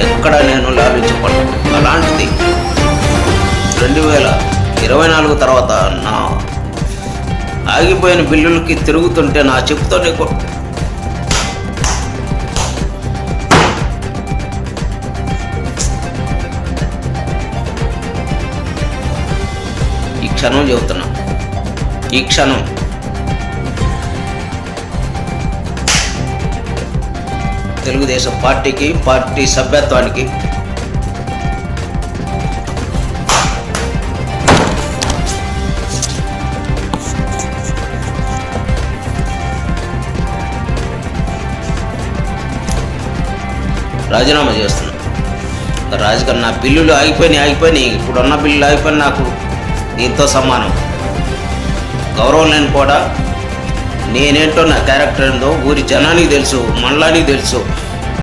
ఎక్కడ నేను లాభించబడను. అలాంటిది 2024 తర్వాత నా ఆగిపోయిన బిల్లులకి తిరుగుతుంటే నా చెప్పుతోనే ఈ క్షణం చెబుతున్నా, ఈ క్షణం తెలుగుదేశం పార్టీకి, పార్టీ సభ్యత్వానికి రాజీనామా చేస్తున్నా. రాజకీయ నా బిల్లులు ఆగిపోయినాయి. ఇప్పుడున్న బిల్లులు ఆగిపోయి నాకు దీంతో సమానం. గౌరవం లేని కూడా నేనేంటో, నా క్యారెక్టర్ ఏందో ఊరి జనానికి తెలుసు, మండలానికి తెలుసు.